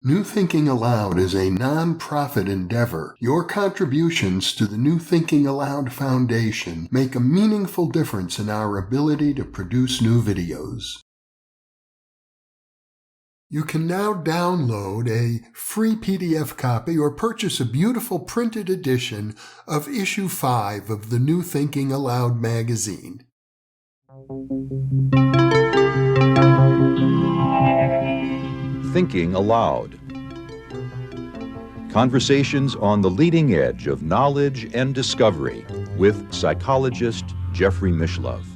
New Thinking Aloud is a non-profit endeavor. Your contributions to the New Thinking Aloud Foundation make a meaningful difference in our ability to produce new videos. You can now download a free PDF copy or purchase a beautiful printed edition of Issue 5 of the New Thinking Aloud magazine. Thinking Aloud. Conversations on the leading edge of knowledge and discovery with psychologist Jeffrey Mishlove.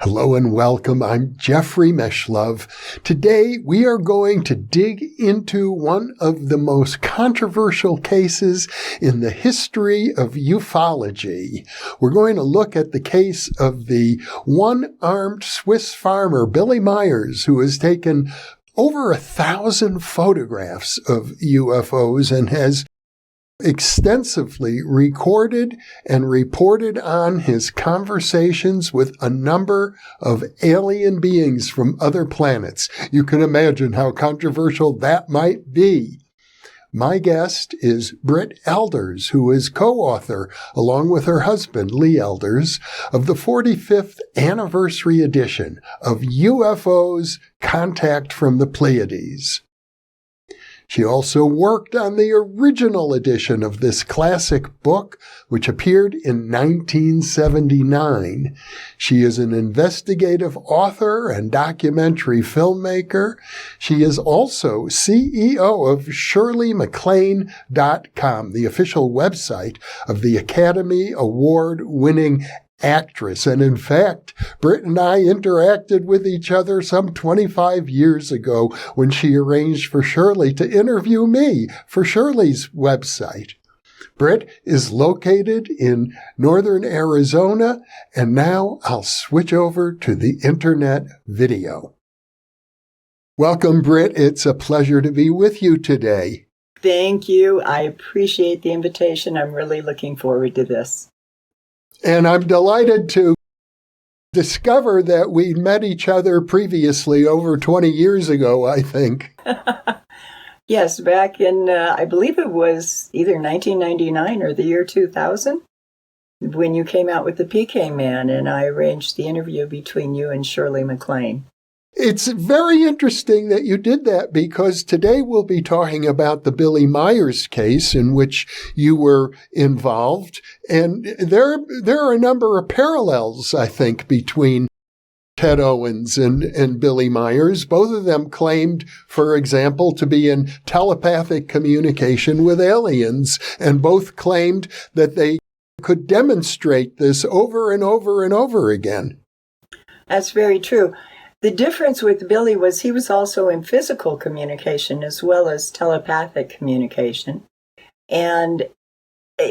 Hello and welcome. I'm Jeffrey Mishlove. Today we are going to dig into one of the most controversial cases in the history of ufology. We're going to look at the case of the one-armed Swiss farmer, Billy Meier, who has taken over 1,000 photographs of UFOs and has extensively recorded and reported on his conversations with a number of alien beings from other planets. You can imagine how controversial that might be. My guest is Brit Elders, who is co-author, along with her husband, Lee Elders, of the 45th anniversary edition of UFOs Contact from the Pleiades. She also worked on the original edition of this classic book, which appeared in 1979. She is an investigative author and documentary filmmaker. She is also CEO of ShirleyMacLaine.com, the official website of the Academy Award-winning actress. And in fact, Brit and I interacted with each other some 25 years ago when she arranged for Shirley to interview me for Shirley's website. Brit is located in northern Arizona, and now I'll switch over to the internet video. Welcome, Brit. It's a pleasure to be with you today. Thank you. I appreciate the invitation. I'm really looking forward to this. And I'm delighted to discover that we met each other previously over 20 years ago, I think. Yes, back in, I believe it was either 1999 or the year 2000, when you came out with the PK Man, and I arranged the interview between you and Shirley MacLaine. It's very interesting that you did that, because today we'll be talking about the Billy Meier case in which you were involved. And there are a number of parallels, I think, between Ted Owens and Billy Meier. Both of them claimed, for example, to be in telepathic communication with aliens, and both claimed that they could demonstrate this over and over and over again. That's very true. The difference with Billy was he was also in physical communication as well as telepathic communication. And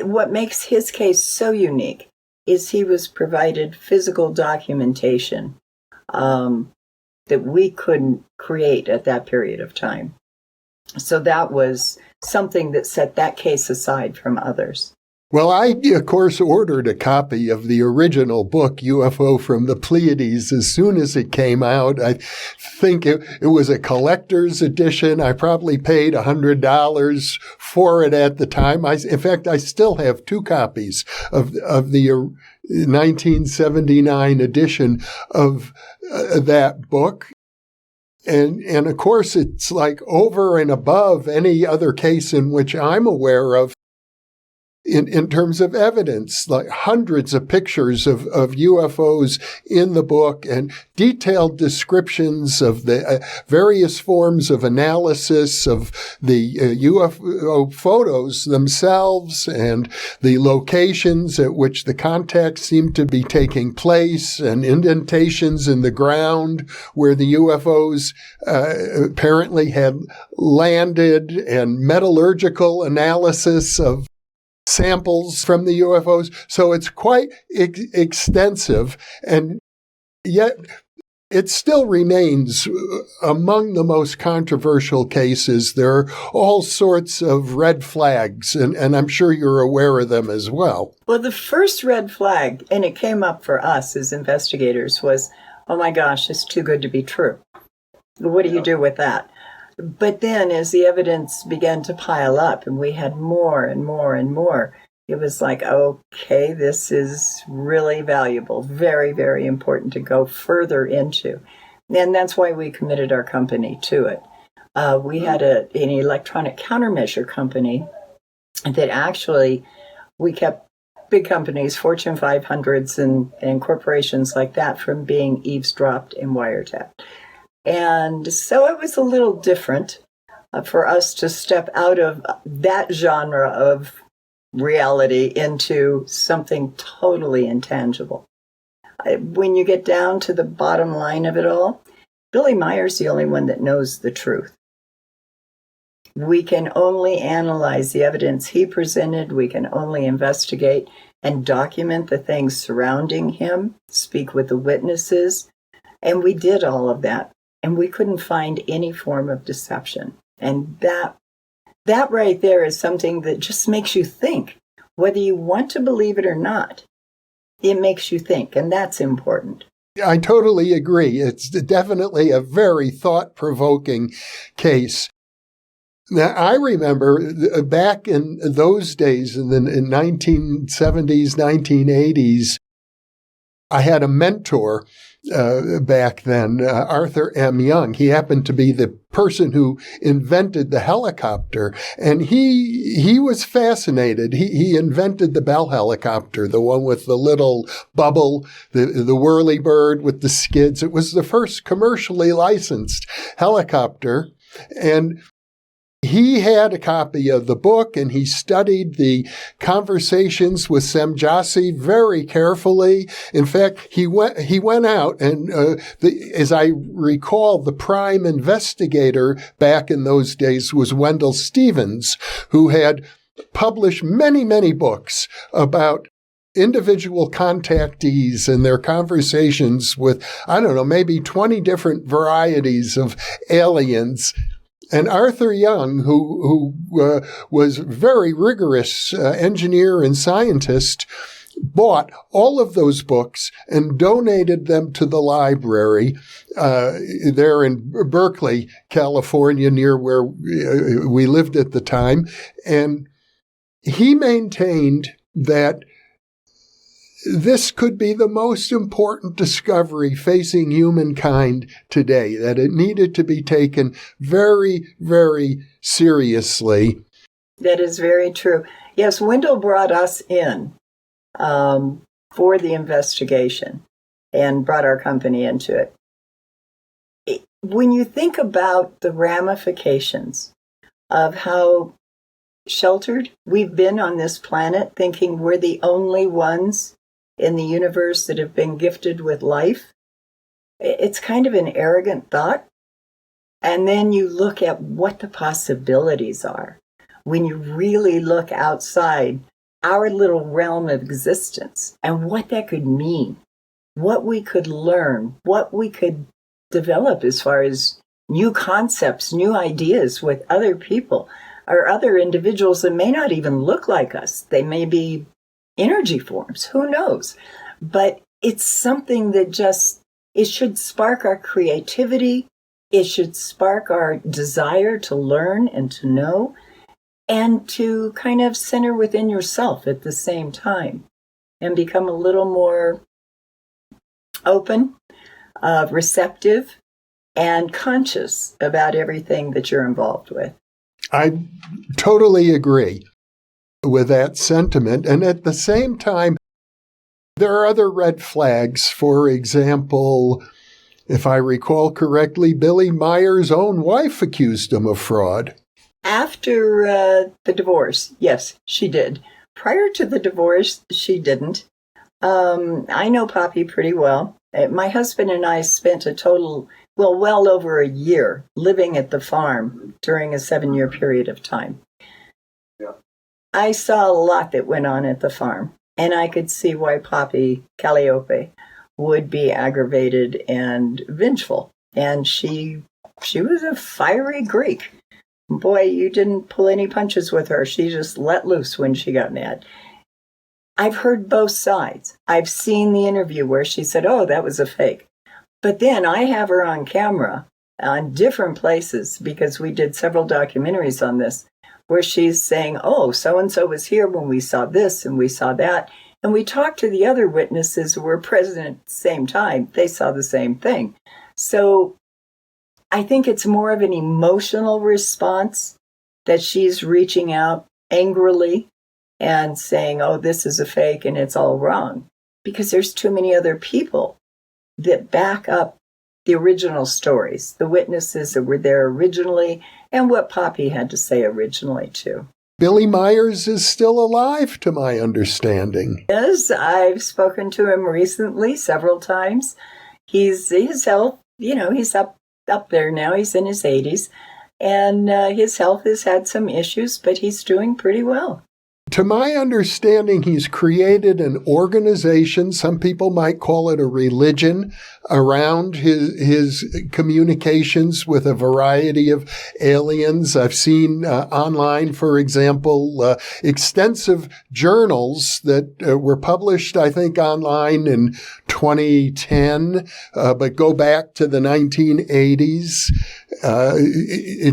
what makes his case so unique is he was provided physical documentation that we couldn't create at that period of time. So that was something that set that case aside from others. Well, I, of course, ordered a copy of the original book, UFO from the Pleiades, as soon as it came out. I think it was a collector's edition. I probably paid $100 for it at the time. In fact, I still have two copies of the 1979 edition of that book. And of course, it's like over and above any other case in which I'm aware of. In terms of evidence, like hundreds of pictures of UFOs in the book and detailed descriptions of the various forms of analysis of the UFO photos themselves and the locations at which the contacts seem to be taking place and indentations in the ground where the UFOs apparently had landed, and metallurgical analysis of samples from the UFOs. So it's quite extensive. And yet it still remains among the most controversial cases. There are all sorts of red flags, and I'm sure you're aware of them as well. Well, the first red flag, and it came up for us as investigators, was, oh my gosh, it's too good to be true. What do you do with that? But then as the evidence began to pile up and we had more and more and more, it was like, okay, this is really valuable, very, very important to go further into. And that's why we committed our company to it. We had an electronic countermeasure company that actually, we kept big companies, Fortune 500s and corporations like that, from being eavesdropped and wiretapped. And so it was a little different for us to step out of that genre of reality into something totally intangible. When you get down to the bottom line of it all, Billy Meier's the only one that knows the truth. We can only analyze the evidence he presented. We can only investigate and document the things surrounding him, speak with the witnesses. And we did all of that. And we couldn't find any form of deception. And that right there is something that just makes you think, whether you want to believe it or not. It makes you think, and that's important. I totally agree. It's definitely a very thought-provoking case. Now, I remember back in those days, in the 1970s, 1980s, I had a mentor back then, Arthur M. Young. He happened to be the person who invented the helicopter, and he was fascinated. He invented the Bell helicopter, the one with the little bubble, the whirly bird with the skids. It was the first commercially licensed helicopter, and he had a copy of the book, and he studied the conversations with Semjase very carefully. In fact, he went out, and as I recall, the prime investigator back in those days was Wendell Stevens, who had published many, many books about individual contactees and their conversations with, I don't know, maybe 20 different varieties of aliens. And Arthur Young, who was very rigorous engineer and scientist, bought all of those books and donated them to the library there in Berkeley, California, near where we lived at the time. And he maintained that this could be the most important discovery facing humankind today, that it needed to be taken very, very seriously. That is very true. Yes, Wendell brought us in for the investigation and brought our company into it. When you think about the ramifications of how sheltered we've been on this planet, thinking we're the only ones in the universe that have been gifted with life, it's kind of an arrogant thought. And then you look at what the possibilities are when you really look outside our little realm of existence and what that could mean, what we could learn, what we could develop as far as new concepts, new ideas with other people or other individuals that may not even look like us. They may be energy forms, who knows? But it's something that it should spark our creativity. It should spark our desire to learn and to know and to kind of center within yourself at the same time and become a little more open, receptive, and conscious about everything that you're involved with. I totally agree with that sentiment. And at the same time, there are other red flags. For example, if I recall correctly, Billy Meier's own wife accused him of fraud. After the divorce, yes, she did. Prior to the divorce, she didn't. I know Poppy pretty well. My husband and I spent a total, well over a year living at the farm during a 7-year period of time. I saw a lot that went on at the farm, and I could see why Poppy Calliope would be aggravated and vengeful. And she was a fiery Greek. Boy, you didn't pull any punches with her. She just let loose when she got mad. I've heard both sides. I've seen the interview where she said, oh, that was a fake. But then I have her on camera on different places, because we did several documentaries on this, where she's saying, oh, so-and-so was here when we saw this and we saw that. And we talked to the other witnesses who were present at the same time. They saw the same thing. So I think it's more of an emotional response, that she's reaching out angrily and saying, oh, this is a fake and it's all wrong, because there's too many other people that back up the original stories, the witnesses that were there originally, and what Poppy had to say originally, too. Billy Myers is still alive, to my understanding. Yes, I've spoken to him recently several times. His health, he's up there now. He's in his 80s, and his health has had some issues, but he's doing pretty well. To my understanding, he's created an organization, some people might call it a religion, around his communications with a variety of aliens. I've seen online, for example, extensive journals that were published, I think, online in 2010, but go back to the 1980s.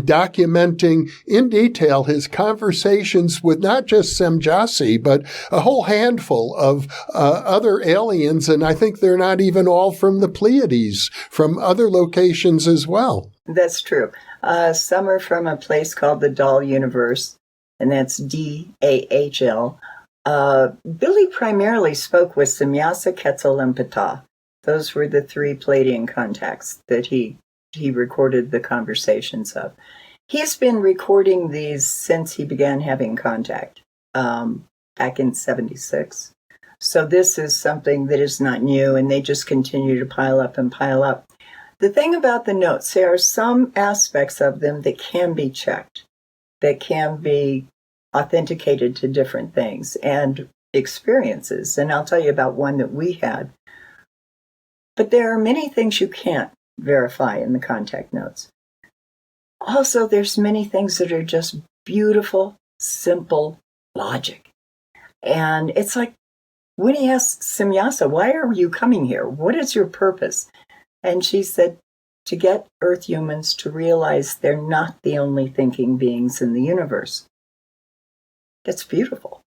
Documenting in detail his conversations with not just Semjase, but a whole handful of other aliens, and I think they're not even all from the Pleiades, from other locations as well. That's true. Some are from a place called the Dahl Universe, and that's DAHL. Billy primarily spoke with Semjase, Quetzal, and Ptah. Those were the three Pleiadian contacts that he recorded the conversations of. He's been recording these since he began having contact, back in 1976. So this is something that is not new, and they just continue to pile up and pile up. The thing about the notes, there are some aspects of them that can be checked, that can be authenticated to different things and experiences. And I'll tell you about one that we had. But there are many things you can't verify in the contact notes. Also, there's many things that are just beautiful, simple logic. And it's like when he asked Semjase, why are you coming here? What is your purpose? And she said, to get Earth humans to realize they're not the only thinking beings in the universe. That's beautiful.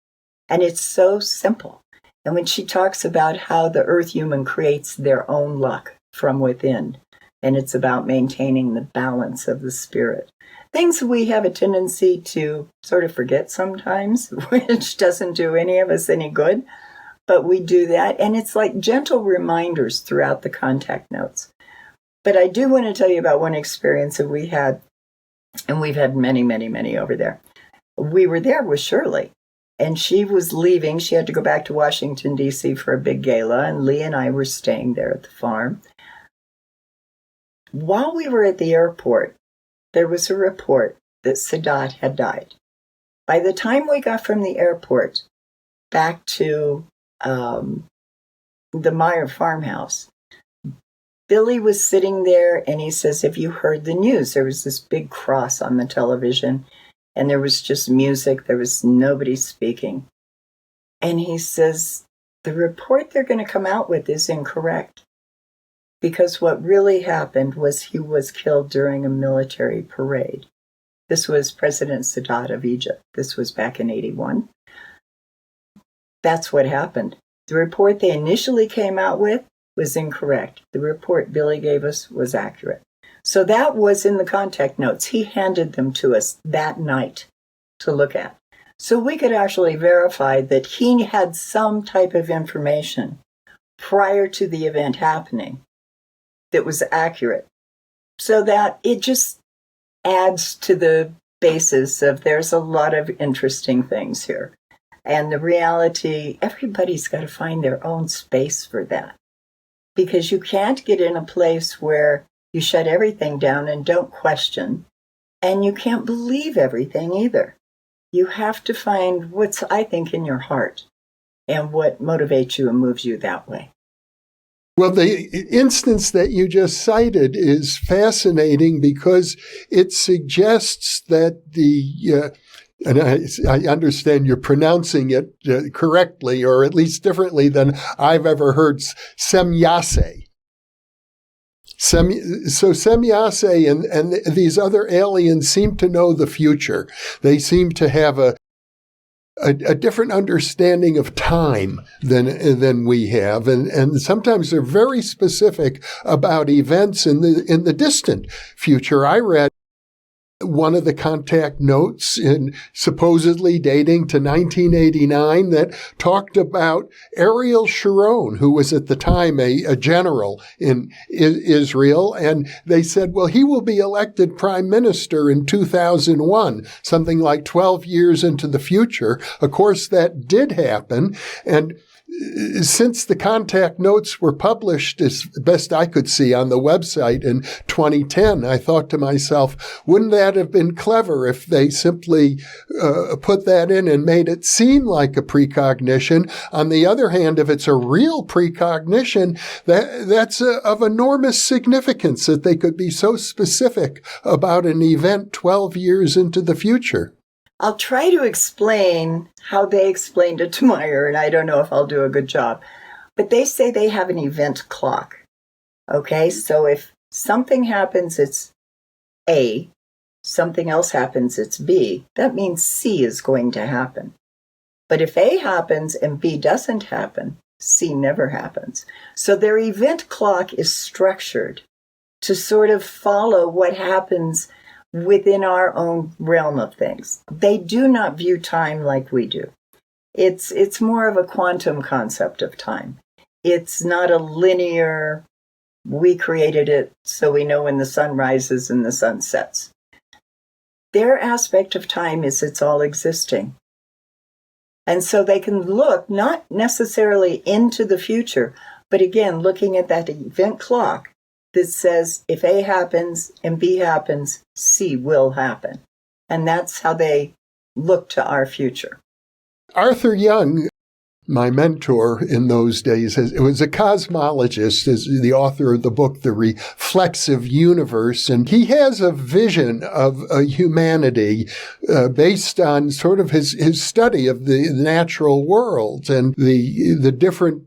And it's so simple. And when she talks about how the Earth human creates their own luck from within, and it's about maintaining the balance of the spirit. Things we have a tendency to sort of forget sometimes, which doesn't do any of us any good, but we do that. And it's like gentle reminders throughout the contact notes. But I do want to tell you about one experience that we had, and we've had many, many, many over there. We were there with Shirley, and she was leaving. She had to go back to Washington, D.C. for a big gala, and Lee and I were staying there at the farm. While we were at the airport, there was a report that Sadat had died. By the time we got from the airport back to the Meier farmhouse, Billy was sitting there, and he says, have you heard the news? There was this big cross on the television, and there was just music. There was nobody speaking. And he says, the report they're going to come out with is incorrect. Because what really happened was he was killed during a military parade. This was President Sadat of Egypt. This was back in 1981. That's what happened. The report they initially came out with was incorrect. The report Billy gave us was accurate. So that was in the contact notes. He handed them to us that night to look at. So we could actually verify that he had some type of information prior to the event happening that was accurate, so that it just adds to the basis of there's a lot of interesting things here. And the reality, everybody's got to find their own space for that, because you can't get in a place where you shut everything down and don't question, and you can't believe everything either. You have to find what's, I think, in your heart and what motivates you and moves you that way. Well, the instance that you just cited is fascinating because it suggests that and I understand you're pronouncing it correctly, or at least differently than I've ever heard, semyase. So semyase and these other aliens seem to know the future. They seem to have a different understanding of time than we have, and sometimes they're very specific about events in the distant future. I read one of the contact notes supposedly dating to 1989 that talked about Ariel Sharon, who was at the time a general in Israel. And they said, well, he will be elected prime minister in 2001, something like 12 years into the future. Of course, that did happen. And since the contact notes were published, as best I could see, on the website in 2010, I thought to myself, wouldn't that have been clever if they simply put that in and made it seem like a precognition? On the other hand, if it's a real precognition, that's of enormous significance that they could be so specific about an event 12 years into the future. I'll try to explain how they explained it to Meier, and I don't know if I'll do a good job. But they say they have an event clock. Okay, so if something happens, it's A. Something else happens, it's B. That means C is going to happen. But if A happens and B doesn't happen, C never happens. So their event clock is structured to sort of follow what happens within our own realm of things. They do not view time like we do. It's more of a quantum concept of time. It's not a linear, we created it so we know when the sun rises and the sun sets. Their aspect of time is it's all existing. And so they can look not necessarily into the future, but again, looking at that event clock that says if A happens and B happens, C will happen. And that's how they look to our future. Arthur Young, my mentor in those days, was a cosmologist, is the author of the book, The Reflexive Universe. And he has a vision of humanity based on sort of his study of the natural world and the different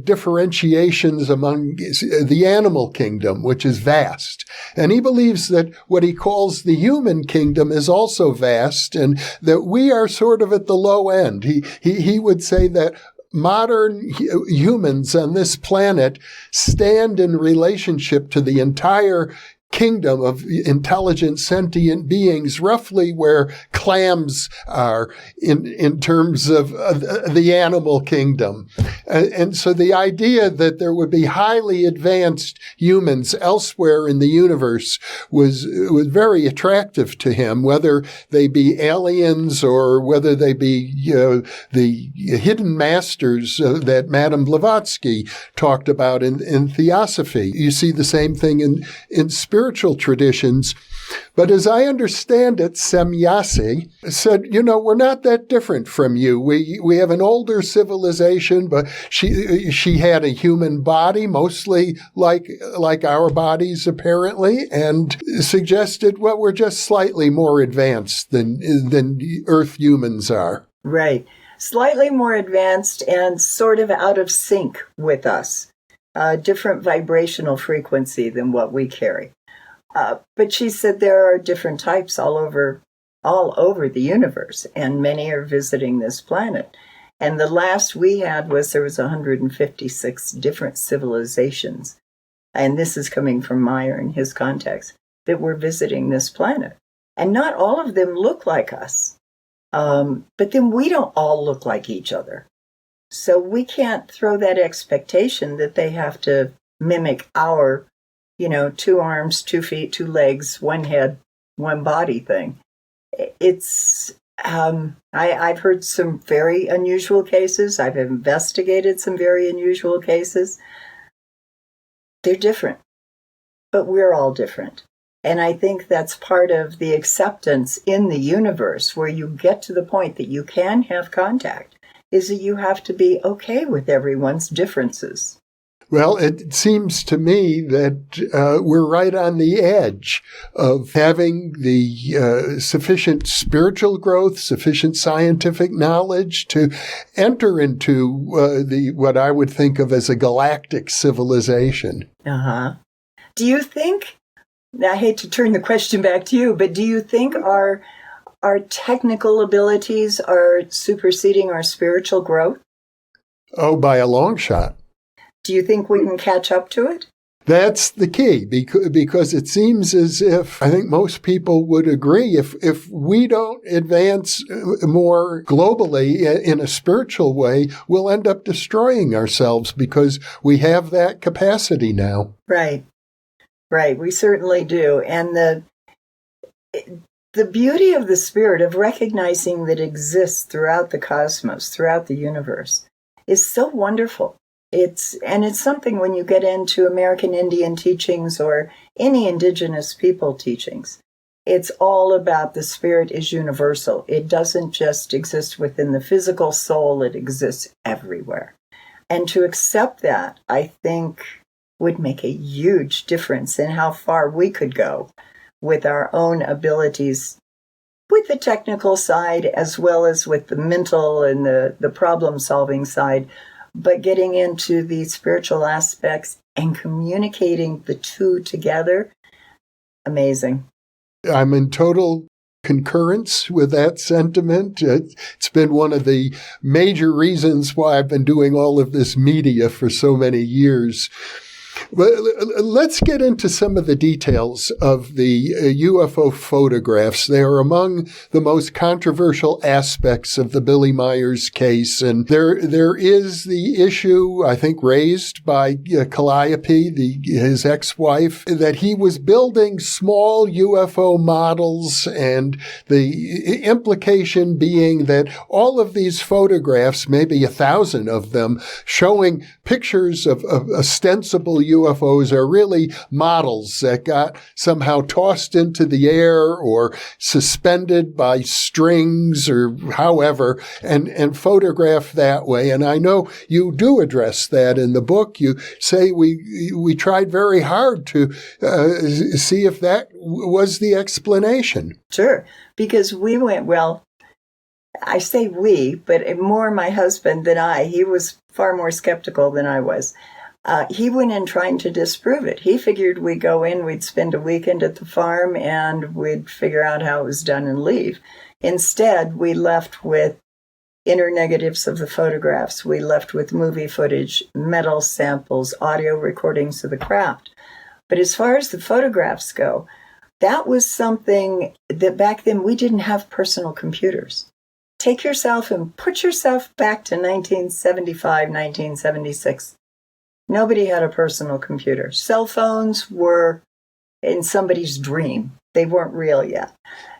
differentiations among the animal kingdom, which is vast. And he believes that what he calls the human kingdom is also vast, and that we are sort of at the low end. He would say that modern humans on this planet stand in relationship to the entire kingdom of intelligent sentient beings, roughly where clams are in terms of the animal kingdom. And so the idea that there would be highly advanced humans elsewhere in the universe was very attractive to him, whether they be aliens or whether they be the hidden masters that Madame Blavatsky talked about in Theosophy. You see the same thing in spiritual traditions. But as I understand it, Semyase said, we're not that different from you. We have an older civilization, but she had a human body, mostly like our bodies, apparently, and suggested, well, we're just slightly more advanced than Earth humans are. Right. Slightly more advanced and sort of out of sync with us. Different vibrational frequency than what we carry. But she said there are different types all over the universe, and many are visiting this planet. And the last we had was there was 156 different civilizations, and this is coming from Meier in his context, that were visiting this planet. And not all of them look like us. But then we don't all look like each other. So we can't throw that expectation that they have to mimic our 2 arms, 2 feet, 2 legs, 1 head, 1 body thing. It's, I've heard some very unusual cases. I've investigated some very unusual cases. They're different, but we're all different. And I think that's part of the acceptance in the universe, where you get to the point that you can have contact, is that you have to be okay with everyone's differences. Well, it seems to me that we're right on the edge of having the sufficient spiritual growth, sufficient scientific knowledge to enter into what I would think of as a galactic civilization. Uh-huh. Do you think, I hate to turn the question back to you, but do you think our technical abilities are superseding our spiritual growth? Oh, by a long shot. Do you think we can catch up to it? That's the key, because it seems as if I think most people would agree if we don't advance more globally in a spiritual way, we'll end up destroying ourselves because we have that capacity now. Right. We certainly do. And the beauty of the spirit, of recognizing that it exists throughout the cosmos, throughout the universe, is so wonderful. It's something when you get into American Indian teachings or any indigenous people teachings, it's all about the spirit is universal. It doesn't just exist within the physical soul, it exists everywhere. And to accept that, I think, would make a huge difference in how far we could go with our own abilities, with the technical side as well as with the mental and the problem-solving side, but getting into the spiritual aspects and communicating the two together, amazing. I'm in total concurrence with that sentiment. It's been one of the major reasons why I've been doing all of this media for so many years. But let's get into some of the details of the UFO photographs. They are among the most controversial aspects of the Billy Meier's case. And there is the issue, I think, raised by Calliope, his ex-wife, that he was building small UFO models, and the implication being that all of these photographs, maybe 1,000 of them, showing pictures of ostensible UFOs are really models that got somehow tossed into the air or suspended by strings or however, and photographed that way. And I know you do address that in the book. You say we tried very hard to see if that was the explanation. Sure, because we went, well, I say we, but more my husband than I. He was far more skeptical than I was. He went in trying to disprove it. He figured we'd go in, we'd spend a weekend at the farm, and we'd figure out how it was done and leave. Instead, we left with inner negatives of the photographs. We left with movie footage, metal samples, audio recordings of the craft. But as far as the photographs go, that was something that back then we didn't have personal computers. Take yourself and put yourself back to 1975, 1976. Nobody had a personal computer. Cell phones were in somebody's dream. They weren't real yet.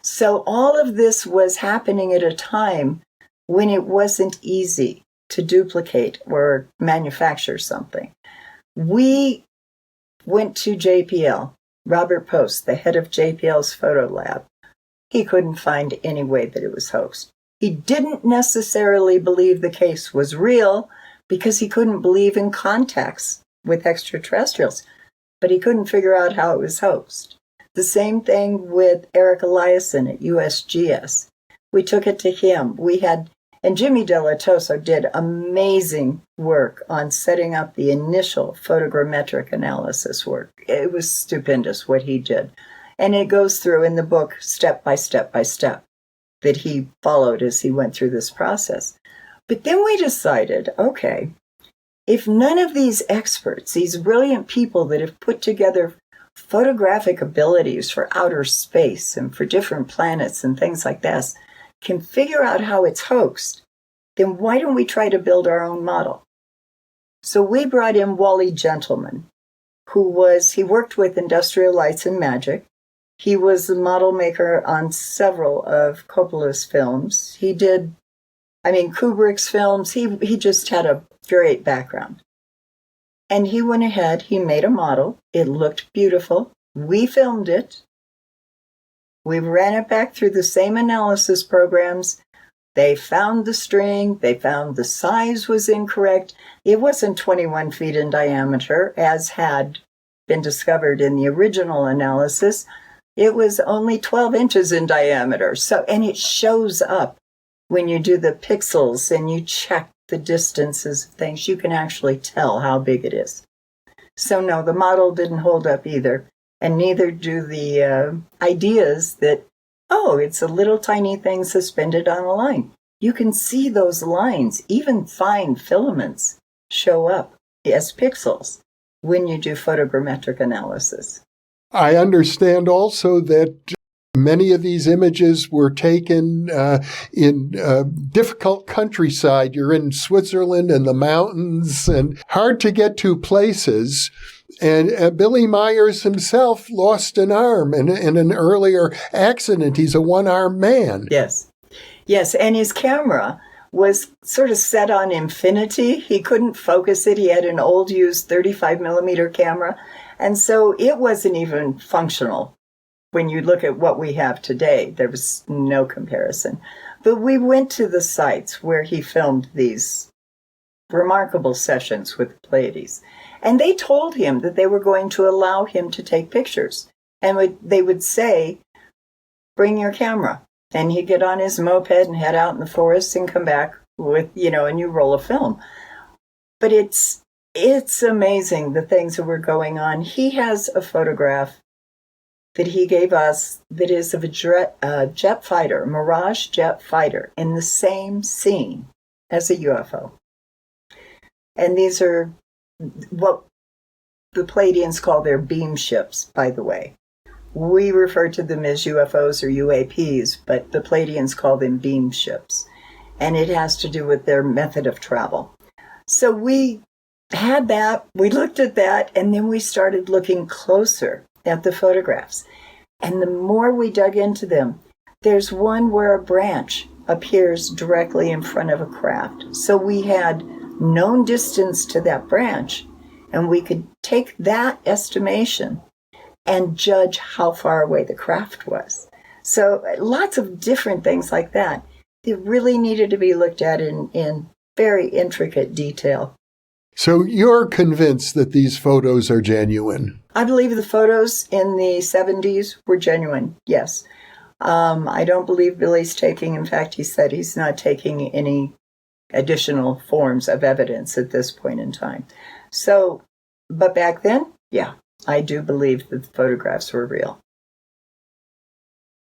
So all of this was happening at a time when it wasn't easy to duplicate or manufacture something. We went to JPL, Robert Post, the head of JPL's photo lab. He couldn't find any way that it was hoaxed. He didn't necessarily believe the case was real, because he couldn't believe in contacts with extraterrestrials, but he couldn't figure out how it was hoaxed. The same thing with Eric Eliason at USGS. We took it to him. And Jimmy Della Toso did amazing work on setting up the initial photogrammetric analysis work. It was stupendous what he did. And it goes through in the book step by step by step that he followed as he went through this process. But then we decided, okay, if none of these experts, these brilliant people that have put together photographic abilities for outer space and for different planets and things like this, can figure out how it's hoaxed, then why don't we try to build our own model? So we brought in Wally Gentleman, he worked with Industrial Lights and Magic. He was the model maker on several of Coppola's films. He did Kubrick's films. He just had a great background. And he went ahead, he made a model. It looked beautiful. We filmed it. We ran it back through the same analysis programs. They found the string. They found the size was incorrect. It wasn't 21 feet in diameter, as had been discovered in the original analysis. It was only 12 inches in diameter. And it shows up when you do the pixels and you check the distances of things. You can actually tell how big it is. So no, the model didn't hold up either. And neither do the ideas that, oh, it's a little tiny thing suspended on a line. You can see those lines, even fine filaments, show up as pixels when you do photogrammetric analysis. I understand also that many of these images were taken in difficult countryside. You're in Switzerland and the mountains and hard to get to places. And Billy Myers himself lost an arm in an earlier accident. He's a one-armed man. Yes. Yes, and his camera was sort of set on infinity. He couldn't focus it. He had an old used 35 millimeter camera. And so it wasn't even functional. When you look at what we have today, there was no comparison. But we went to the sites where he filmed these remarkable sessions with the Pleiades. And they told him that they were going to allow him to take pictures. And they would say, bring your camera. And he'd get on his moped and head out in the forest and come back with, a new roll of film. But it's amazing the things that were going on. He has a photograph that he gave us that is of a jet fighter, a Mirage jet fighter, in the same scene as a UFO. And these are what the Pleiadians call their beam ships, by the way. We refer to them as UFOs or UAPs, but the Pleiadians call them beam ships. And it has to do with their method of travel. So we had that, we looked at that, and then we started looking closer at the photographs. And the more we dug into them, there's one where a branch appears directly in front of a craft. So we had known distance to that branch, and we could take that estimation and judge how far away the craft was. So lots of different things like that. They really needed to be looked at in very intricate detail. So you're convinced that these photos are genuine? I believe the photos in the 70s were genuine, yes. I don't believe Billy's taking, in fact, he said he's not taking any additional forms of evidence at this point in time. So, but back then, yeah, I do believe that the photographs were real.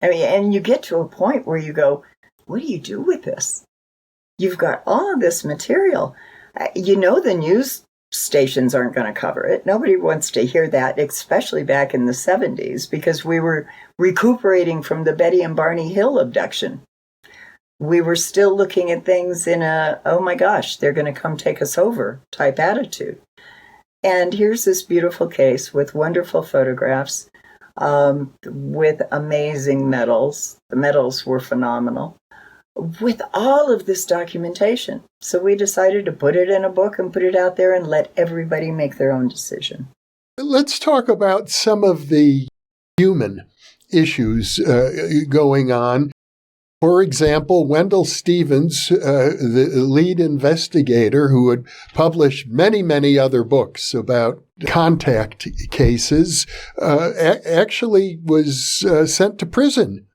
I mean, and you get to a point where you go, what do you do with this? You've got all of this material. The news stations aren't going to cover it. Nobody wants to hear that, especially back in the 70s, because we were recuperating from the Betty and Barney Hill abduction. We were still looking at things in a, oh my gosh, they're going to come take us over type attitude. And here's this beautiful case with wonderful photographs, with amazing medals. The medals were phenomenal, with all of this documentation. So we decided to put it in a book and put it out there and let everybody make their own decision. Let's talk about some of the human issues going on. For example, Wendell Stevens, the lead investigator who had published many, many other books about contact cases, actually was sent to prison,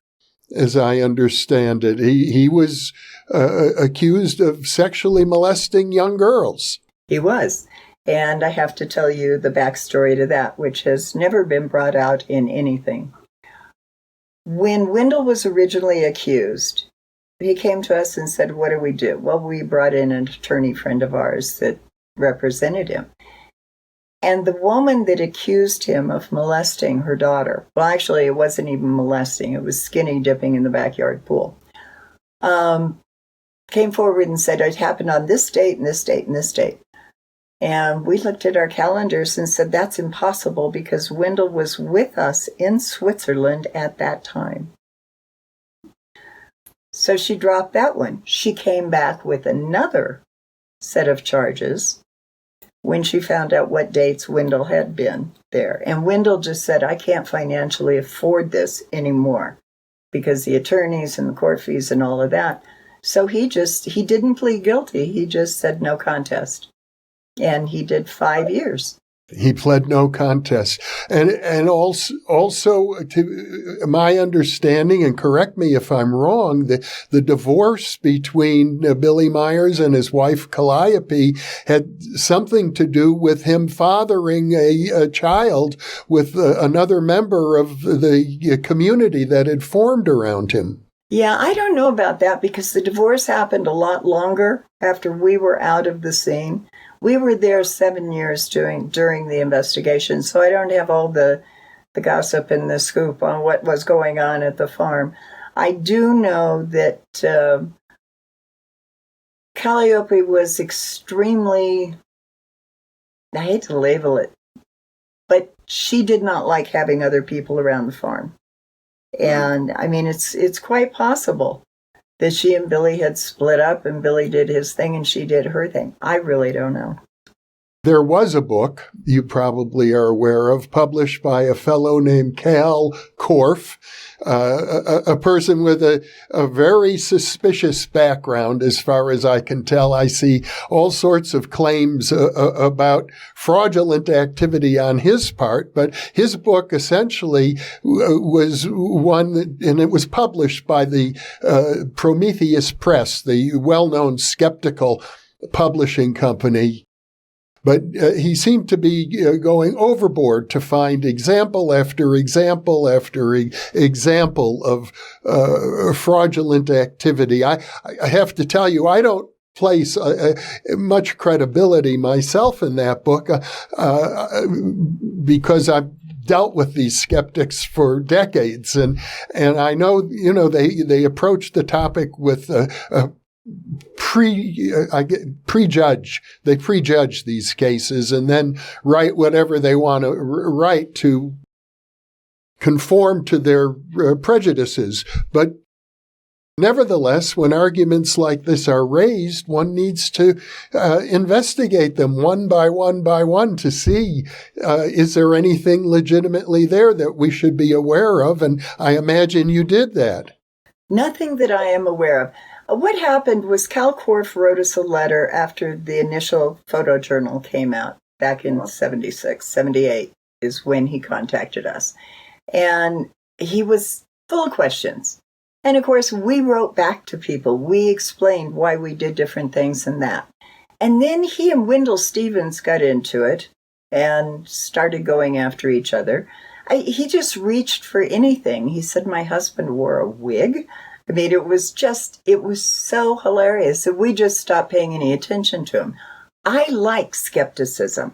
as I understand it. He was accused of sexually molesting young girls. He was. And I have to tell you the backstory to that, which has never been brought out in anything. When Wendell was originally accused, he came to us and said, what do we do? Well, we brought in an attorney friend of ours that represented him. And the woman that accused him of molesting her daughter, well, actually, it wasn't even molesting. It was skinny dipping in the backyard pool, came forward and said, it happened on this date and this date and this date. And we looked at our calendars and said, that's impossible because Wendell was with us in Switzerland at that time. So she dropped that one. She came back with another set of charges when she found out what dates Wendell had been there. And Wendell just said, I can't financially afford this anymore because the attorneys and the court fees and all of that. So he didn't plead guilty. He just said no contest. And he did 5 years. He pled no contest. And also to my understanding, and correct me if I'm wrong, the divorce between Billy Myers and his wife Calliope had something to do with him fathering a child with another member of the community that had formed around him. Yeah, I don't know about that because the divorce happened a lot longer after we were out of the scene. We were there 7 years during the investigation, so I don't have all the gossip and the scoop on what was going on at the farm. I do know that Calliope was extremely, I hate to label it, but she did not like having other people around the farm. And I mean, it's quite possible that she and Billy had split up and Billy did his thing and she did her thing. I really don't know. There was a book you probably are aware of, published by a fellow named Cal Korff, a person with a very suspicious background as far as I can tell. I see all sorts of claims about fraudulent activity on his part, but his book essentially was one that, and it was published by the Prometheus Press, the well-known skeptical publishing company. But he seemed to be going overboard to find example after example after example of fraudulent activity. I have to tell you, I don't place much credibility myself in that book because I've dealt with these skeptics for decades, and I know they approach the topic with prejudge. They prejudge these cases and then write whatever they want to write to conform to their prejudices. But nevertheless, when arguments like this are raised, one needs to investigate them one by one to see, is there anything legitimately there that we should be aware of? And I imagine you did that. Nothing that I am aware of. What happened was Cal Korff wrote us a letter after the initial photojournal came out back in 76, 78 is when he contacted us. And he was full of questions. And of course, we wrote back to people. We explained why we did different things and that. And then he and Wendell Stevens got into it and started going after each other. He just reached for anything. He said my husband wore a wig. I mean, it was so hilarious that we just stopped paying any attention to him. I like skepticism.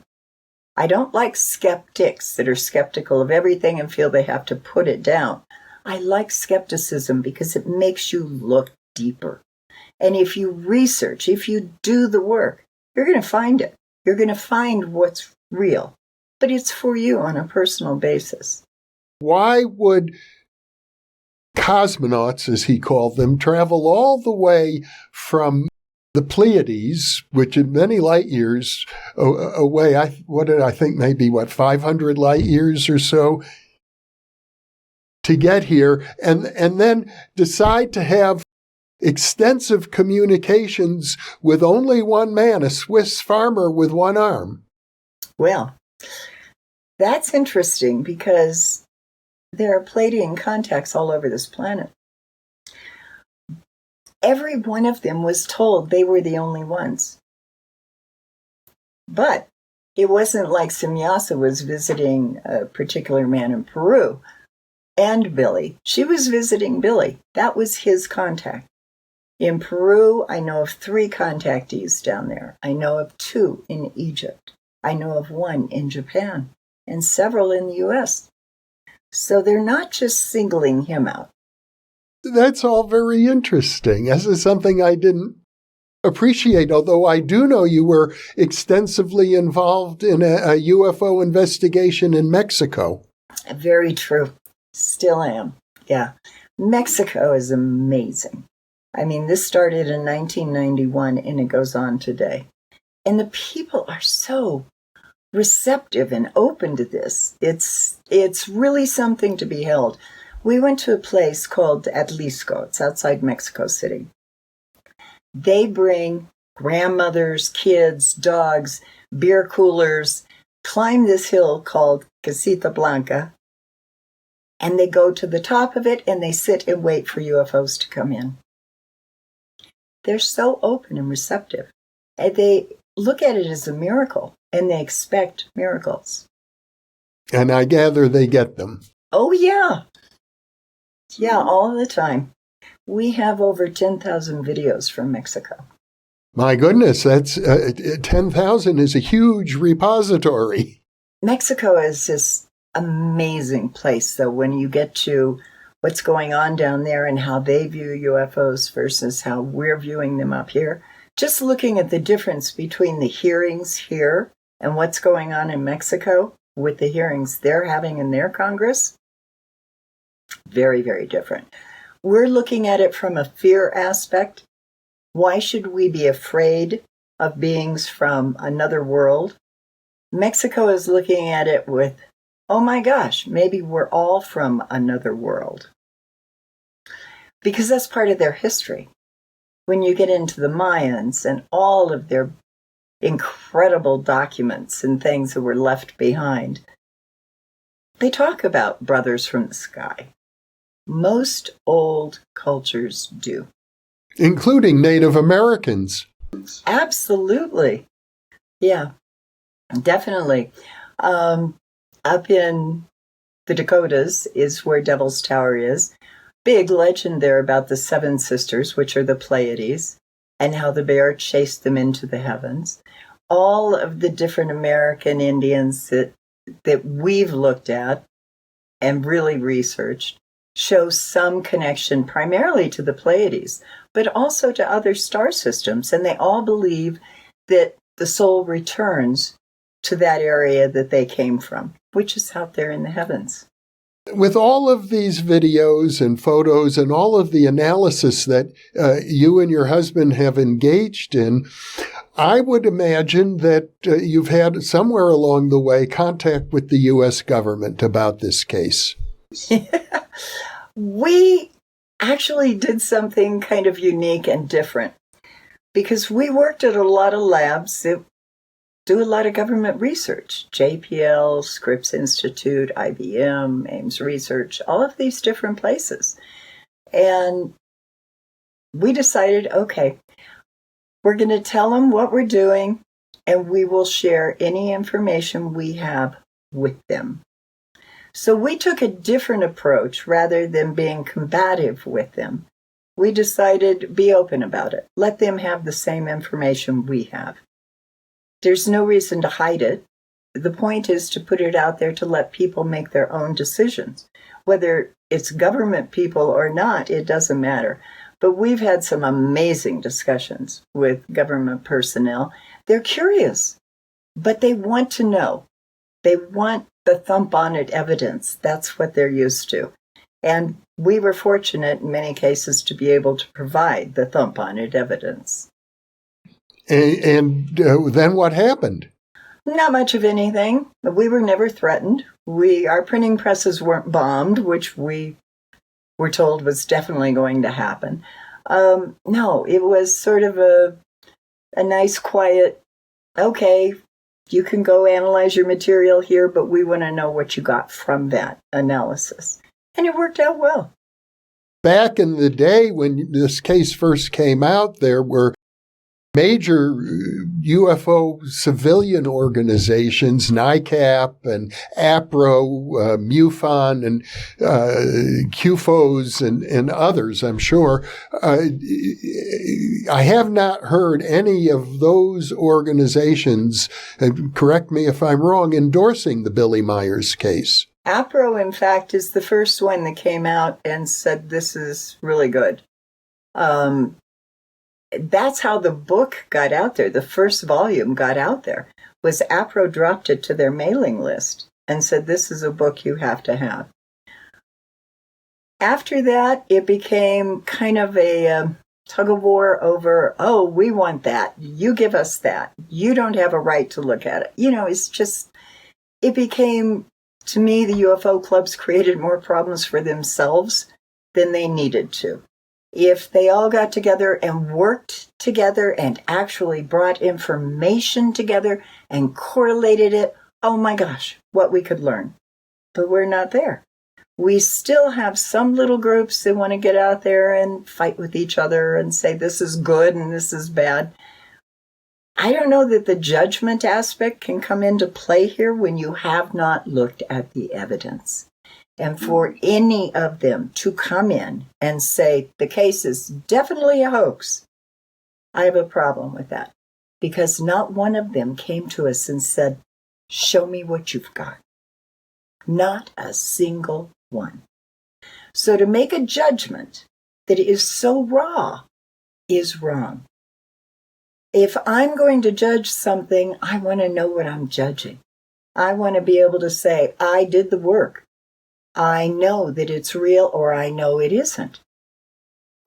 I don't like skeptics that are skeptical of everything and feel they have to put it down. I like skepticism because it makes you look deeper. And if you research, if you do the work, you're going to find it. You're going to find what's real. But it's for you on a personal basis. Why would cosmonauts, as he called them, travel all the way from the Pleiades, which is many light years away, I think maybe 500 light years or so, to get here, and then decide to have extensive communications with only one man, a Swiss farmer with one arm? Well, that's interesting because there are Pleiadian contacts all over this planet. Every one of them was told they were the only ones. But it wasn't like Semyasa was visiting a particular man in Peru and Billy. She was visiting Billy. That was his contact. In Peru, I know of 3 contactees down there. I know of 2 in Egypt. I know of 1 in Japan and several in the U.S. So they're not just singling him out. That's all very interesting. This is something I didn't appreciate, although I do know you were extensively involved in a UFO investigation in Mexico. Very true. Still am. Yeah. Mexico is amazing. I mean, this started in 1991 and it goes on today. And the people are so receptive and open to this. It's really something to be held. We went to a place called Atlisco. It's outside Mexico City. They bring grandmothers, kids, dogs, beer coolers, climb this hill called Casita Blanca, and they go to the top of it and they sit and wait for UFOs to come in. They're so open and receptive. And they look at it as a miracle, and they expect miracles. And I gather they get them. Oh, yeah. Yeah, all the time. We have over 10,000 videos from Mexico. My goodness, that's 10,000 is a huge repository. Mexico is this amazing place, though, when you get to what's going on down there and how they view UFOs versus how we're viewing them up here. Just looking at the difference between the hearings here and what's going on in Mexico with the hearings they're having in their Congress, very, very different. We're looking at it from a fear aspect. Why should we be afraid of beings from another world? Mexico is looking at it with, oh my gosh, maybe we're all from another world. Because that's part of their history. When you get into the Mayans and all of their incredible documents and things that were left behind, they talk about brothers from the sky. Most old cultures do. Including Native Americans. Absolutely. Yeah, definitely. Up in the Dakotas is where Devil's Tower is. Big legend there about the seven sisters, which are the Pleiades, and how the bear chased them into the heavens. All of the different American Indians that we've looked at and really researched show some connection primarily to the Pleiades, but also to other star systems. And they all believe that the soul returns to that area that they came from, which is out there in the heavens. With all of these videos and photos and all of the analysis that you and your husband have engaged in, I would imagine that you've had somewhere along the way contact with the U.S. government about this case. We actually did something kind of unique and different because we worked at a lot of labs that do a lot of government research. JPL, Scripps Institute, IBM, Ames Research, all of these different places. And we decided, okay, we're going to tell them what we're doing, and we will share any information we have with them. So we took a different approach rather than being combative with them. We decided, be open about it. Let them have the same information we have. There's no reason to hide it. The point is to put it out there to let people make their own decisions. Whether it's government people or not, it doesn't matter. But we've had some amazing discussions with government personnel. They're curious, but they want to know. They want the thump on it evidence. That's what they're used to. And we were fortunate in many cases to be able to provide the thump on it evidence. And then what happened? Not much of anything. We were never threatened. Our printing presses weren't bombed, which we were told was definitely going to happen. No, it was sort of a nice, quiet, okay, you can go analyze your material here, but we want to know what you got from that analysis. And it worked out well. Back in the day when this case first came out, there were major UFO civilian organizations, NICAP and APRO, MUFON, and QFOs and others, I'm sure. I have not heard any of those organizations, correct me if I'm wrong, endorsing the Billy Meier's case. APRO, in fact, is the first one that came out and said this is really good. That's how the book got out there. The first volume got out there, was APRO dropped it to their mailing list and said, this is a book you have to have. After that, it became kind of a tug of war over, oh, we want that. You give us that. You don't have a right to look at it. It's just, it became, to me, the UFO clubs created more problems for themselves than they needed to. if they all got together and worked together and actually brought information together and correlated it, oh my gosh, what we could learn. But we're not there. We still have some little groups that want to get out there and fight with each other and say this is good and this is bad. I don't know that the judgment aspect can come into play here when you have not looked at the evidence. And for any of them to come in and say the case is definitely a hoax, I have a problem with that. Because not one of them came to us and said, show me what you've got. Not a single one. So to make a judgment that is so raw is wrong. If I'm going to judge something, I want to know what I'm judging. I want to be able to say, I did the work. I know that it's real or I know it isn't.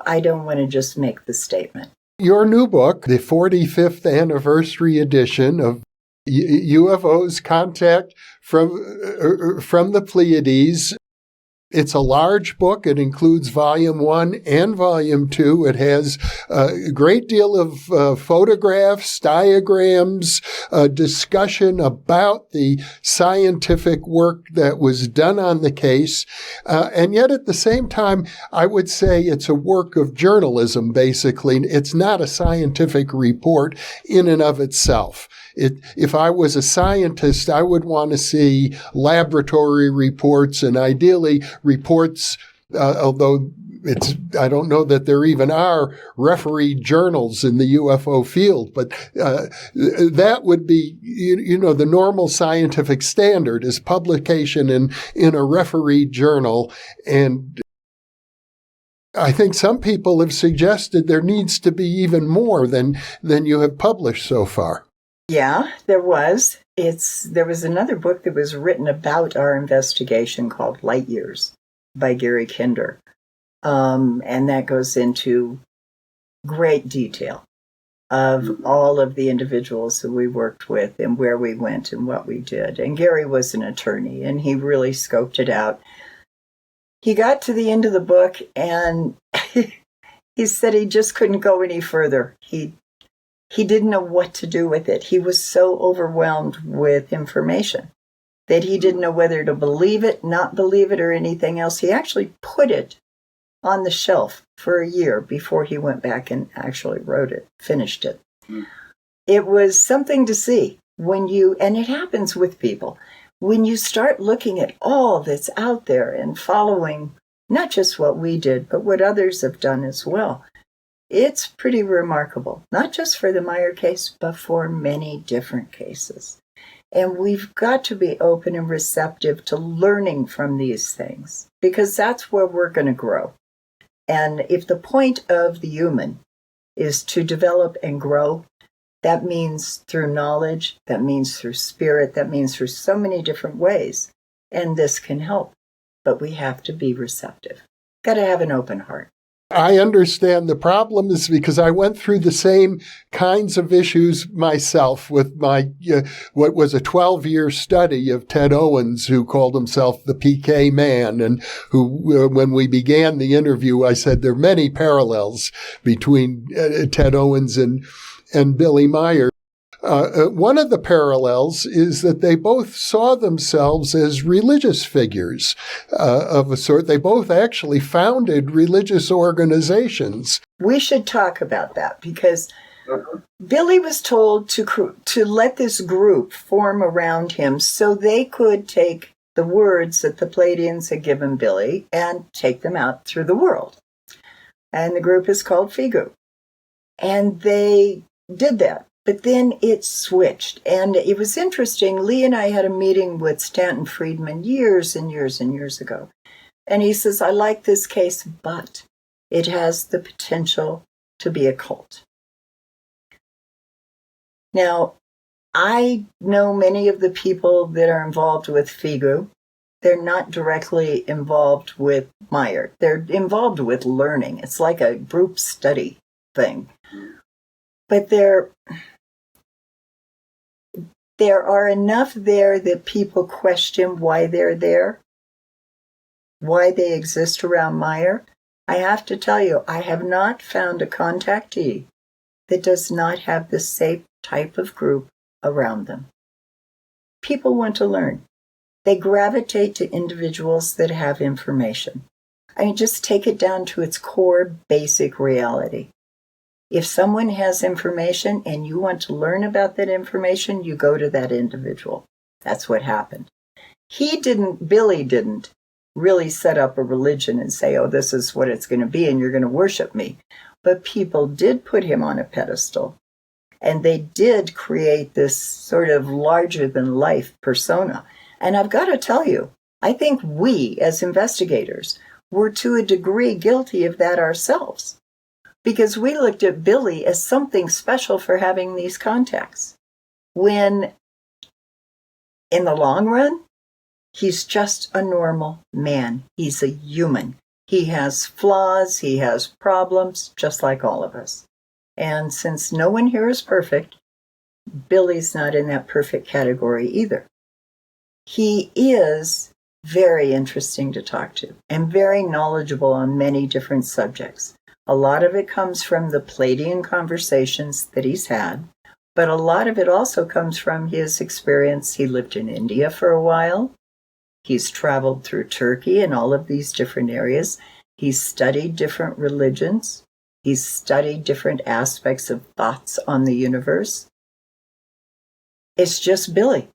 I don't want to just make the statement. Your new book, the 45th anniversary edition of UFOs Contact from the Pleiades. It's a large book. It includes Volume 1 and Volume 2. It has a great deal of photographs, diagrams, discussion about the scientific work that was done on the case. And yet at the same time, I would say it's a work of journalism, basically. It's not a scientific report in and of itself. If I was a scientist, I would want to see laboratory reports and ideally reports, although I don't know that there even are refereed journals in the UFO field, but that would be, the normal scientific standard is publication in a refereed journal. And I think some people have suggested there needs to be even more than you have published so far. Yeah, there was. There was another book that was written about our investigation called Light Years by Gary Kinder. And that goes into great detail of all of the individuals that we worked with and where we went and what we did. And Gary was an attorney and he really scoped it out. He got to the end of the book and he said he just couldn't go any further. He didn't know what to do with it. He was so overwhelmed with information that he didn't know whether to believe it, not believe it, or anything else. He actually put it on the shelf for a year before he went back and actually finished it. It was something to see and it happens with people, when you start looking at all that's out there and following not just what we did, but what others have done as well. It's pretty remarkable, not just for the Meier case, but for many different cases. And we've got to be open and receptive to learning from these things, because that's where we're going to grow. And if the point of the human is to develop and grow, that means through knowledge, that means through spirit, that means through so many different ways. And this can help, but we have to be receptive. Got to have an open heart. I understand the problem is because I went through the same kinds of issues myself with my what was a 12-year study of Ted Owens, who called himself the PK man, and who, when we began the interview, I said there are many parallels between Ted Owens and Billy Meier. One of the parallels is that they both saw themselves as religious figures of a sort. They both actually founded religious organizations. We should talk about that because Billy was told to let this group form around him so they could take the words that the Pleiadians had given Billy and take them out through the world. And the group is called Figu. And they did that. But then it switched. And it was interesting. Lee and I had a meeting with Stanton Friedman years and years and years ago. And he says, I like this case, but it has the potential to be a cult. Now, I know many of the people that are involved with Figu. They're not directly involved with Meier. They're involved with learning. It's like a group study thing. But there are enough there that people question why they're there, why they exist around Meier. I have to tell you, I have not found a contactee that does not have the same type of group around them. People want to learn. They gravitate to individuals that have information. I mean, just take it down to its core basic reality. If someone has information and you want to learn about that information, you go to that individual. That's what happened. Billy didn't really set up a religion and say, oh, this is what it's going to be and you're going to worship me. But people did put him on a pedestal. And they did create this sort of larger-than-life persona. And I've got to tell you, I think we, as investigators, were to a degree guilty of that ourselves. Because we looked at Billy as something special for having these contacts. When, in the long run, he's just a normal man. He's a human. He has flaws, he has problems, just like all of us. And since no one here is perfect, Billy's not in that perfect category either. He is very interesting to talk to and very knowledgeable on many different subjects. A lot of it comes from the Pleiadian conversations that he's had, but a lot of it also comes from his experience. He lived in India for a while. He's traveled through Turkey and all of these different areas. He's studied different religions. He's studied different aspects of thoughts on the universe. It's just Billy.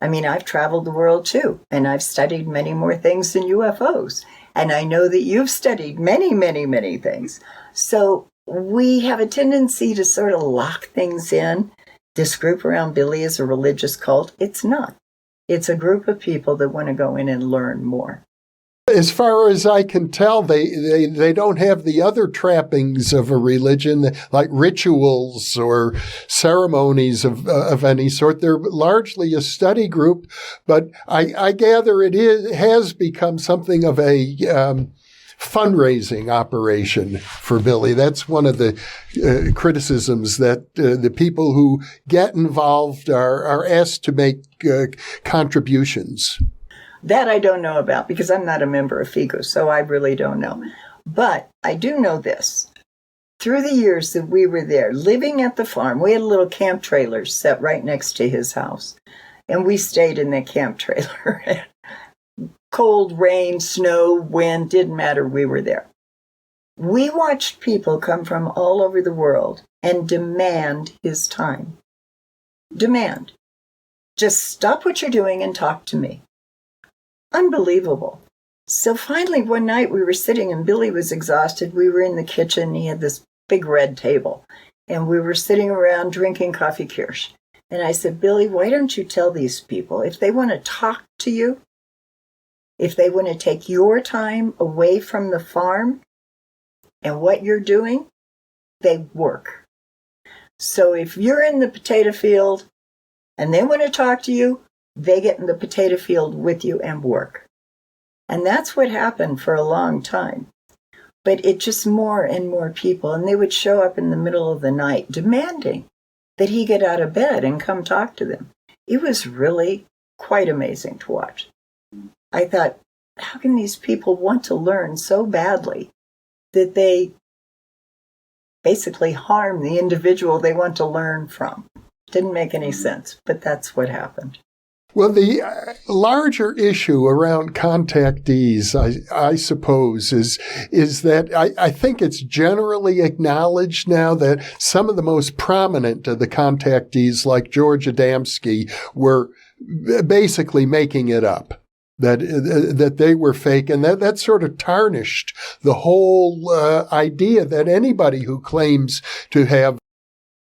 I mean, I've traveled the world too, and I've studied many more things than UFOs. And I know that you've studied many, many, many things. So we have a tendency to sort of lock things in. This group around Billy is a religious cult. It's not. It's a group of people that want to go in and learn more. As far as I can tell, they don't have the other trappings of a religion, like rituals or ceremonies of any sort. They're largely a study group, but I gather has become something of a fundraising operation for Billy. That's one of the criticisms, that the people who get involved are asked to make contributions. That I don't know about because I'm not a member of FIGO, so I really don't know. But I do know this. Through the years that we were there, living at the farm, we had a little camp trailer set right next to his house. And we stayed in that camp trailer. Cold, rain, snow, wind, didn't matter, we were there. We watched people come from all over the world and demand his time. Demand. Just stop what you're doing and talk to me. Unbelievable. So finally one night we were sitting and Billy was exhausted. We were in the kitchen. He had this big red table and we were sitting around drinking coffee kirsch. And I said, Billy, why don't you tell these people if they want to talk to you, if they want to take your time away from the farm and what you're doing, they work. So if you're in the potato field and they want to talk to you, they get in the potato field with you and work. And that's what happened for a long time. But it just more and more people, and they would show up in the middle of the night demanding that he get out of bed and come talk to them. It was really quite amazing to watch. I thought, how can these people want to learn so badly that they basically harm the individual they want to learn from? Didn't make any sense, but that's what happened. Well, the larger issue around contactees, I suppose, is that I think it's generally acknowledged now that some of the most prominent of the contactees, like George Adamski, were basically making it up, that they were fake, and that sort of tarnished the whole idea that anybody who claims to have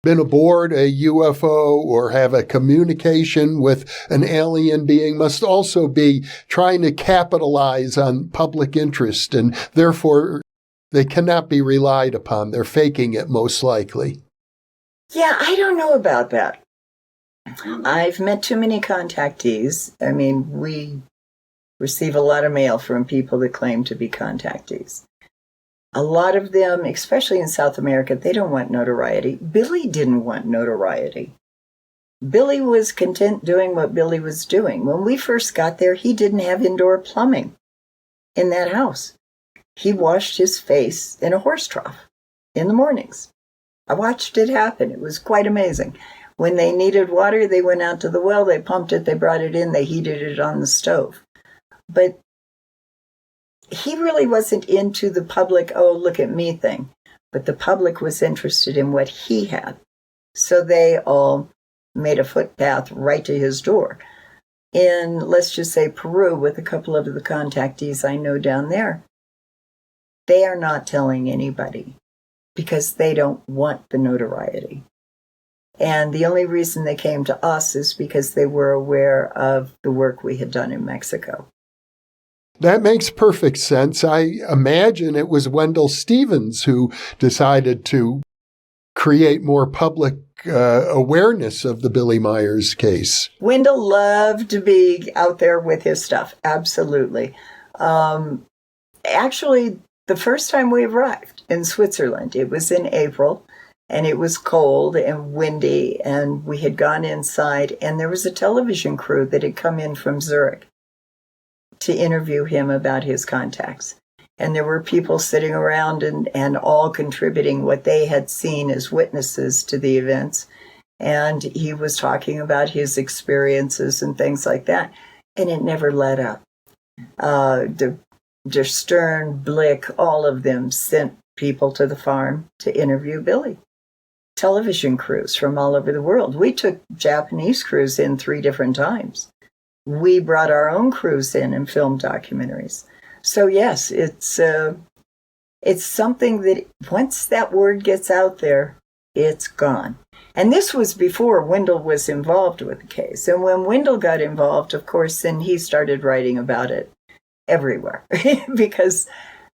been aboard a UFO or have a communication with an alien being must also be trying to capitalize on public interest, and therefore they cannot be relied upon. They're faking it, most likely. Yeah, I don't know about that. I've met too many contactees. I mean, we receive a lot of mail from people that claim to be contactees. A lot of them, especially in South America, they don't want notoriety. Billy didn't want notoriety. Billy was content doing what Billy was doing. When we first got there, he didn't have indoor plumbing in that house. he washed his face in a horse trough in the mornings. I watched it happen. It was quite amazing. When they needed water, they went out to the well, they pumped it, they brought it in, they heated it on the stove. But he really wasn't into the public, oh, look at me thing. But the public was interested in what he had. So they all made a footpath right to his door. In, let's just say, Peru, with a couple of the contactees I know down there, they are not telling anybody because they don't want the notoriety. And the only reason they came to us is because they were aware of the work we had done in Mexico. That makes perfect sense. I imagine it was Wendell Stevens who decided to create more public awareness of the Billy Meier's case. Wendell loved to be out there with his stuff. Absolutely. Actually, the first time we arrived in Switzerland, it was in April, and it was cold and windy, and we had gone inside, and there was a television crew that had come in from Zurich to interview him about his contacts. And there were people sitting around and all contributing what they had seen as witnesses to the events. And he was talking about his experiences and things like that. And it never let up. Der Stern, Blick, all of them sent people to the farm to interview Billy. Television crews from all over the world. We took Japanese crews in 3 different times. We brought our own crews in and filmed documentaries. So yes, it's something that once that word gets out there, it's gone. And this was before Wendell was involved with the case. And when Wendell got involved, of course, then he started writing about it everywhere because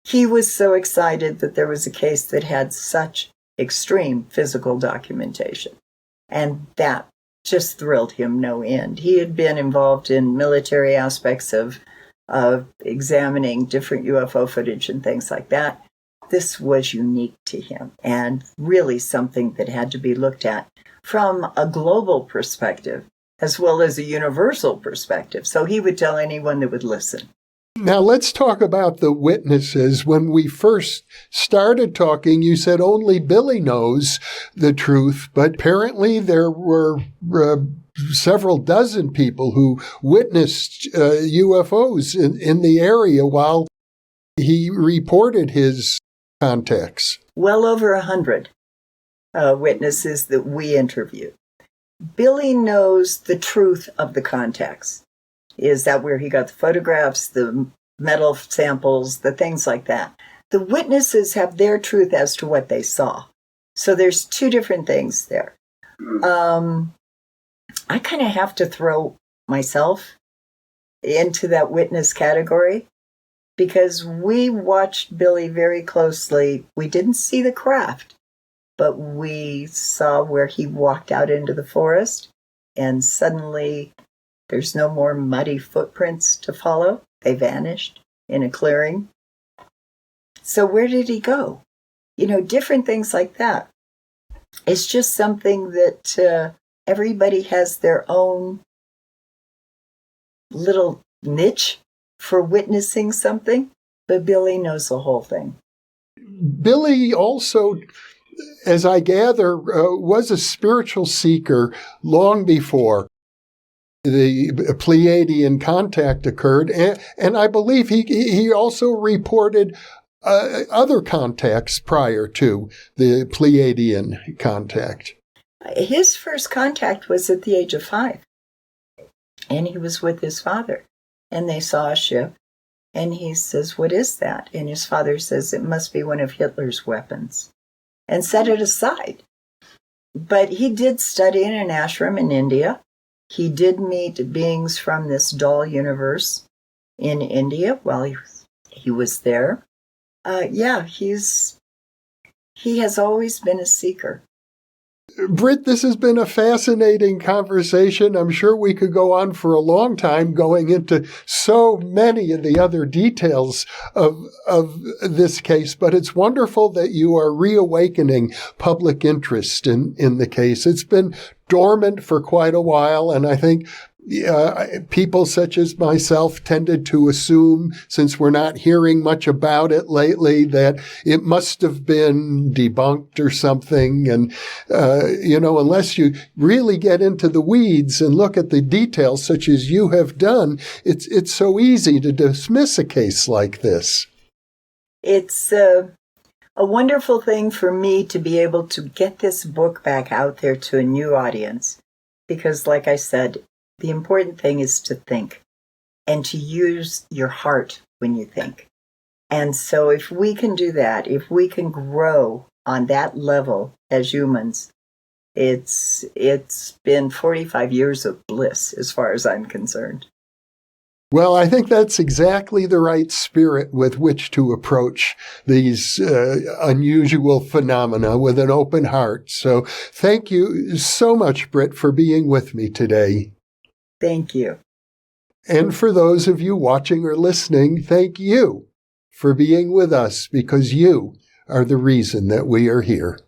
he was so excited that there was a case that had such extreme physical documentation. And that just thrilled him no end. He had been involved in military aspects of examining different UFO footage and things like that. This was unique to him and really something that had to be looked at from a global perspective as well as a universal perspective. So he would tell anyone that would listen. Now, let's talk about the witnesses. When we first started talking, you said only Billy knows the truth, but apparently there were several dozen people who witnessed UFOs in the area while he reported his contacts. Well over 100 witnesses that we interviewed. Billy knows the truth of the contacts. Is that where he got the photographs, the metal samples, the things like that? The witnesses have their truth as to what they saw. So there's 2 different things there. I kind of have to throw myself into that witness category because we watched Billy very closely. We didn't see the craft, but we saw where he walked out into the forest and suddenly there's no more muddy footprints to follow. They vanished in a clearing. So where did he go? Different things like that. It's just something that everybody has their own little niche for witnessing something, but Billy knows the whole thing. Billy also, as I gather, was a spiritual seeker long before the Pleiadian contact occurred, and I believe he also reported other contacts prior to the Pleiadian contact. His first contact was at the age of 5, and he was with his father, and they saw a ship, and he says, "What is that?" And his father says, "It must be one of Hitler's weapons," and set it aside. But he did study in an ashram in India. He did meet beings from this doll universe in India while he was there. He has always been a seeker. Brit, this has been a fascinating conversation. I'm sure we could go on for a long time going into so many of the other details of this case, but it's wonderful that you are reawakening public interest in the case. It's been dormant for quite a while, and I think people such as myself tended to assume, since we're not hearing much about it lately, that it must have been debunked or something. And, unless you really get into the weeds and look at the details, such as you have done, it's so easy to dismiss a case like this. It's a wonderful thing for me to be able to get this book back out there to a new audience. Because, like I said, the important thing is to think and to use your heart when you think. And so if we can do that, if we can grow on that level as humans, it's been 45 years of bliss as far as I'm concerned. Well, I think that's exactly the right spirit with which to approach these unusual phenomena, with an open heart. So thank you so much, Brit, for being with me today. Thank you. And for those of you watching or listening, thank you for being with us, because you are the reason that we are here.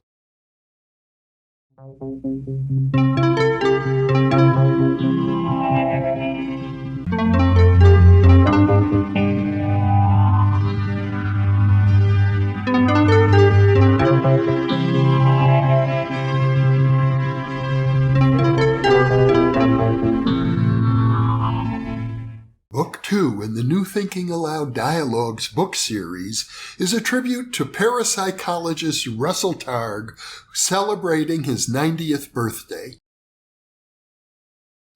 Book 2 in the New Thinking Aloud Dialogues book series is a tribute to parapsychologist Russell Targ, celebrating his 90th birthday.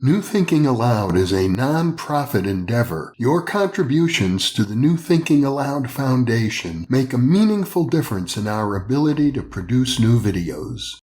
New Thinking Aloud is a non-profit endeavor. Your contributions to the New Thinking Aloud Foundation make a meaningful difference in our ability to produce new videos.